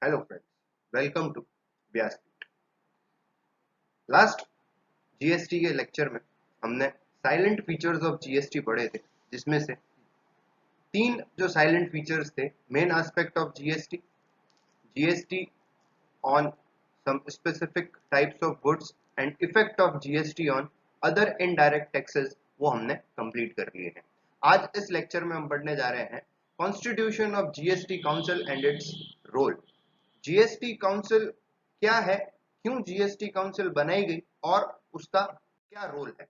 Hello friends, welcome to व्यासपीठ। Last GST के lecture में हमने साइलेंट फीचर्स ऑफ जीएसटी पढ़े थे, जिसमें से तीन जो साइलेंट फीचर्स थे: main aspect of GST, GST on some specific types of goods and effect of GST on other indirect taxes, वो हमने कंप्लीट कर लिए हैं। आज इस लेक्चर में हम पढ़ने जा रहे हैं constitution of GST council and its role. GST council क्या है, क्यों जीएसटी काउंसिल बनाई गई और उसका क्या रोल है।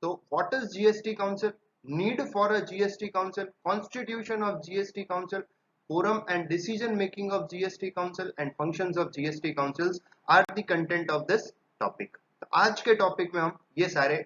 तो what is GST council, need for a GST council, constitution of GST council, forum and decision making of GST council and functions of GST councils are the content of this topic। तो आज के topic में हम ये सारे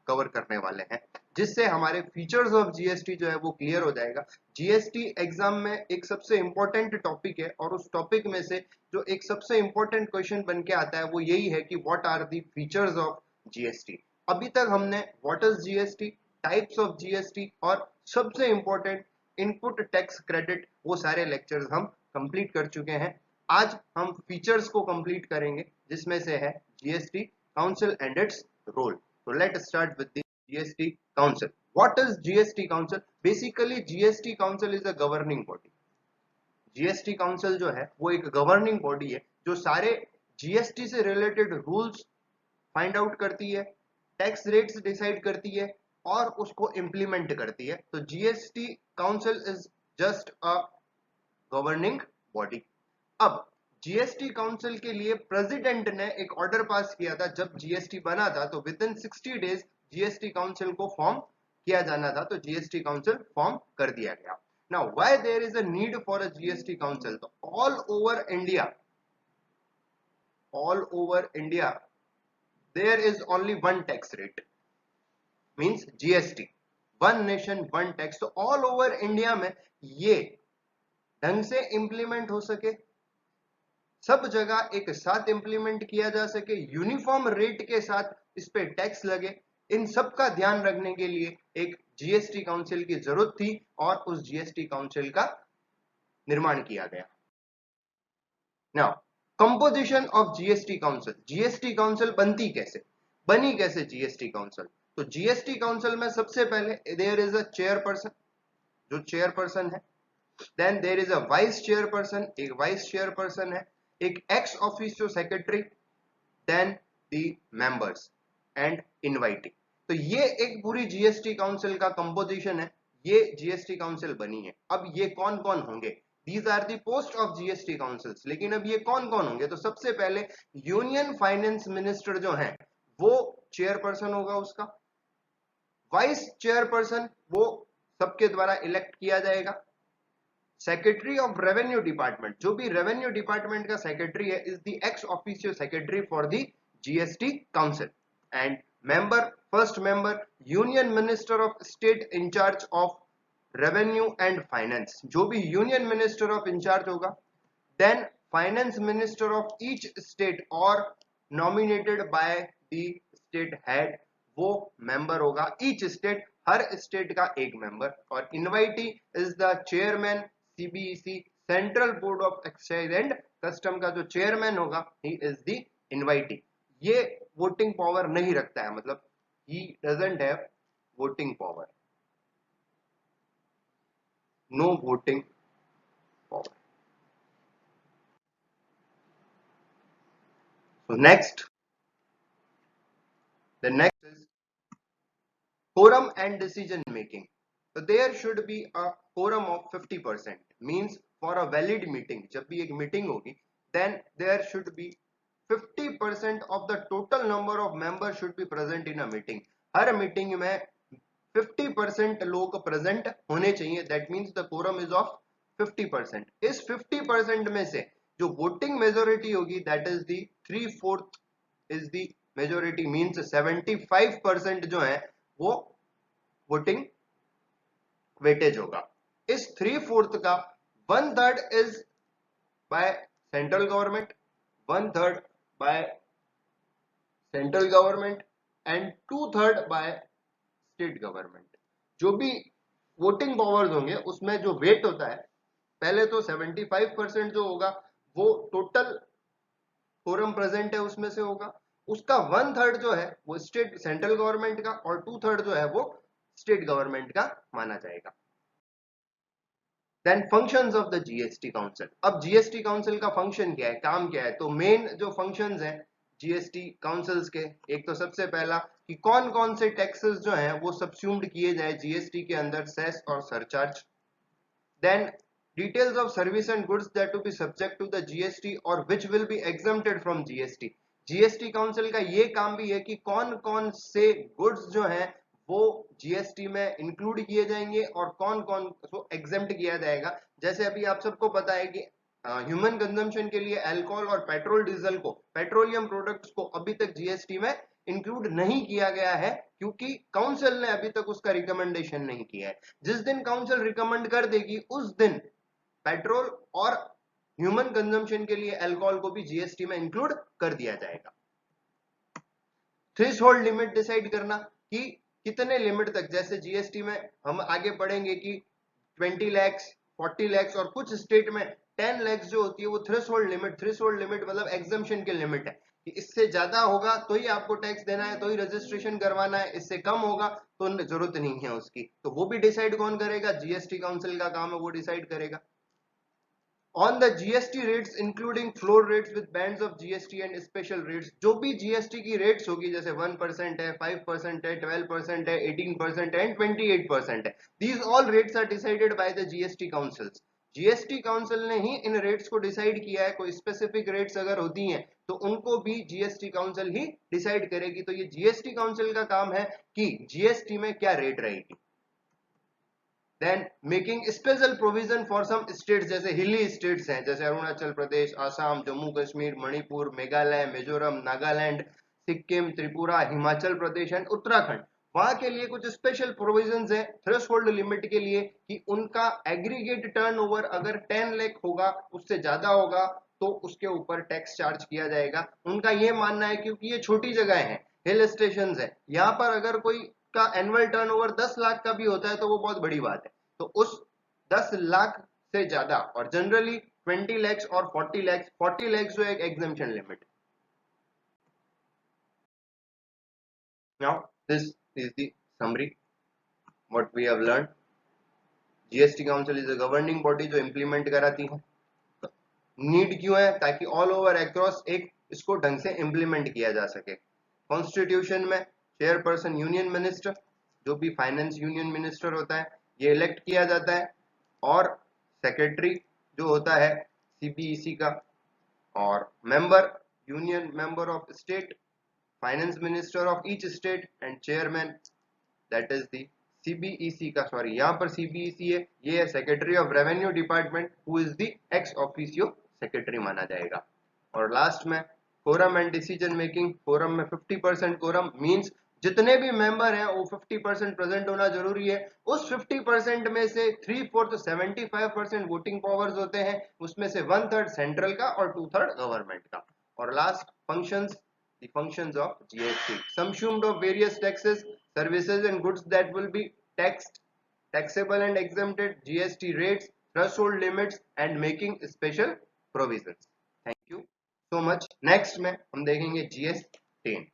cover करने वाले हैं, जिससे हमारे फीचर्स ऑफ जीएसटी जो है वो क्लियर हो जाएगा। जीएसटी एग्जाम में एक सबसे इंपॉर्टेंट टॉपिक है और उस टॉपिक में से जो एक सबसे इंपॉर्टेंट क्वेश्चन बन के आता है वो यही है कि what are the features of GST. अभी तक हमने what is GST, types of GST और सबसे इंपॉर्टेंट इनपुट टैक्स क्रेडिट, वो सारे लेक्चर्स हम कंप्लीट कर चुके हैं। आज हम फीचर्स को कंप्लीट करेंगे, जिसमें से है GST council and its role. So let's start with the GST Council. What is GST Council? Basically, GST Council is a governing body. GST Council जो है वो एक गवर्निंग बॉडी है जो सारे जीएसटी से रिलेटेड रूल्स फाइंड आउट करती है, टैक्स रेट्स डिसाइड करती है और उसको इम्प्लीमेंट करती है। तो GST council is just a governing body. अब जीएसटी काउंसिल के लिए प्रेसिडेंट ने एक ऑर्डर पास किया था। जब जीएसटी बना था तो with in 60 days GST council को फॉर्म किया जाना था, तो जीएसटी काउंसिल फॉर्म कर दिया गया। Now why there is a need for a GST council? तो all over India there is only one tax rate, means GST, one nation one tax. तो ऑल ओवर इंडिया में ये ढंग से implement हो सके, सब जगह एक साथ इंप्लीमेंट किया जा सके, यूनिफॉर्म रेट के साथ इस पे टैक्स लगे, इन सब का ध्यान रखने के लिए एक जीएसटी काउंसिल की जरूरत थी और उस जीएसटी काउंसिल का निर्माण किया गया। Now composition of GST council. GST council बनी कैसे जीएसटी काउंसिल? तो जीएसटी काउंसिल में सबसे पहले देयर इज अ चेयरपर्सन, जो चेयरपर्सन है। Then there is a vice chairperson, एक वाइस चेयरपर्सन है, एक ex officio secretary, then the members and invitee. तो ये एक पूरी जीएसटी काउंसिल का कंपोजिशन है, ये जीएसटी काउंसिल बनी है। अब ये कौन कौन होंगे? These are the post of GST councils. लेकिन अब ये कौन कौन होंगे? तो सबसे पहले यूनियन फाइनेंस मिनिस्टर जो है वो चेयरपर्सन होगा, उसका वाइस चेयरपर्सन वो सबके द्वारा इलेक्ट किया जाएगा। सेक्रेटरी ऑफ रेवेन्यू डिपार्टमेंट, जो भी रेवेन्यू डिपार्टमेंट का सेक्रेटरी है, is the ex officio secretary for the GST council. And member, first member union minister of state in-charge of revenue and finance, जो भी यूनियन मिनिस्टर ऑफ इंचार्ज होगा। Then finance minister of each state और nominated by the state head, वो member होगा। Each state, हर state का एक member. और invitee is the chairman CBEC, central board of excise and custom का जो चेयरमैन होगा, ही इज द इनवाइटी। ये वोटिंग पावर नहीं रखता है, मतलब he doesn't have voting power, no voting power. So the next is quorum and decision making. So there should be a quorum of 50%, means for a valid meeting, जब भी एक meeting होगी, then there should be 50% of the total number of members should be present in a meeting। हर meeting में 50% लोग present होने चाहिए, that means the quorum is of 50%। इस 50% में से जो वोटिंग मेजोरिटी होगी, that is the 3/4 is the majority, means 75% जो है वो वोटिंग वेटेज होगा। इस 3/4 का 1/3 is by central government, 1/3 by central government and 2/3 by state government. जो भी वोटिंग पावर्स होंगे उसमें जो वेट होता है, पहले तो 75% जो होगा वो टोटल कोरम प्रेजेंट है उसमें से होगा, उसका 1/3 जो है वो स्टेट सेंट्रल गवर्नमेंट का और 2/3 जो है वो स्टेट गवर्नमेंट का माना जाएगा। Then functions of the GST council. अब जीएसटी काउंसिल का फंक्शन क्या है, काम क्या है? तो मेन जो फंक्शंस हैं जीएसटी काउंसिल्स के, एक तो सबसे पहला कि कौन कौन से टैक्सेस जो हैं वो सबस्यूम्ड किए जाए जीएसटी के अंदर, सेस और surcharge. Then details of service and goods that to be subject to the GST or which will be exempted from GST। GST council का ये काम भी है कि कौन कौन से गुड्स जो हैं वो जीएसटी में इंक्लूड किए जाएंगे और कौन कौन को एग्जेम्प्ट किया जाएगा। जैसे अभी आप सबको पता है कि ह्यूमन कंजम्पशन के लिए अल्कोहल और पेट्रोल डीजल को, पेट्रोलियम प्रोडक्ट्स को अभी तक जीएसटी में इंक्लूड नहीं किया गया है क्योंकि काउंसिल ने अभी तक उसका रिकमेंडेशन नहीं किया है। जिस दिन काउंसिल रिकमेंड कर देगी उस दिन पेट्रोल और ह्यूमन कंजम्पशन के लिए अल्कोहल को भी जीएसटी में इंक्लूड कर दिया जाएगा। थ्रेशोल्ड लिमिट डिसाइड करना कि कितने लिमिट तक, जैसे जीएसटी में हम आगे पढ़ेंगे कि 20 लाख 40 लाख और कुछ स्टेट में 10 लाख जो होती है वो थ्रेशोल्ड लिमिट मतलब एग्जम्पशन की लिमिट है कि इससे ज्यादा होगा तो ही आपको टैक्स देना है, तो ही रजिस्ट्रेशन करवाना है, इससे कम होगा तो जरूरत नहीं है उसकी। तो वो भी डिसाइड कौन करेगा? जीएसटी काउंसिल का काम है, वो डिसाइड करेगा। On the GST rates including floor rates with bands of GST and special rates, जो भी GST की rates होगी जैसे 1% है, 5% है, 12% है, 18% है, 28% है, these all rates are decided by the GST councils। GST council ने ही इन रेट्स को डिसाइड किया है। कोई स्पेसिफिक रेट्स अगर होती हैं तो उनको भी जीएसटी काउंसिल ही डिसाइड करेगी। तो ये जीएसटी काउंसिल का काम है कि जीएसटी में क्या रेट रहेगी। Then making special provision for some states, जैसे हिली स्टेट्स हैं जैसे अरुणाचल प्रदेश, आसाम, जम्मू कश्मीर, मणिपुर, मेघालय, मिजोरम, नागालैंड, सिक्किम, त्रिपुरा, हिमाचल प्रदेश एंड उत्तराखंड। वहां के लिए कुछ स्पेशल प्रोविजंस है थ्रेशोल्ड लिमिट के लिए कि उनका एग्रीगेट टर्नओवर अगर 10 लाख होगा, उससे ज्यादा होगा तो उसके ऊपर टैक्स चार्ज किया जाएगा। उनका ये मानना है क्योंकि ये छोटी जगह है, हिल स्टेशन है, यहाँ पर अगर कोई का एनुअल टर्नओवर 10 लाख का भी होता है तो वो बहुत बड़ी बात है। तो उस 10 लाख से ज्यादा और जनरली 20 लाख और 40 लाख जो एक exemption limit. Now this is the summary what we have learn. GST council is a governing body जो इंप्लीमेंट कराती है। नीड क्यों है? ताकि ऑल ओवर अक्रॉस एक इसको ढंग से इंप्लीमेंट किया जा सके। कॉन्स्टिट्यूशन में चेयरपर्सन यूनियन मिनिस्टर, जो भी फाइनेंस यूनियन मिनिस्टर होता है, ये इलेक्ट किया जाता है। और सेक्रेटरी जो होता है सीबीईसी का, और member union member of state, finance minister of each state and chairman that is the CBEC का, सॉरी यहाँ पर सीबीईसी है, ये है secretary of revenue department who is the ex officio secretary माना जाएगा। और लास्ट में quorum and decision making. Quorum में 50% कोरम मींस जितने भी मेंबर हैं वो 50% प्रेजेंट होना जरूरी है। उस 50% में से 3/4 75% वोटिंग पावर्स होते हैं, उसमें से 1/3 सेंट्रल का और 2/3 गवर्नमेंट का। और last functions, the functions of GST, subsumed of various taxes, services and goods that will be taxed, taxable and exempted, GST rates, threshold limits and making special provisions। Thank you so much। Next में हम देखेंगे GS10।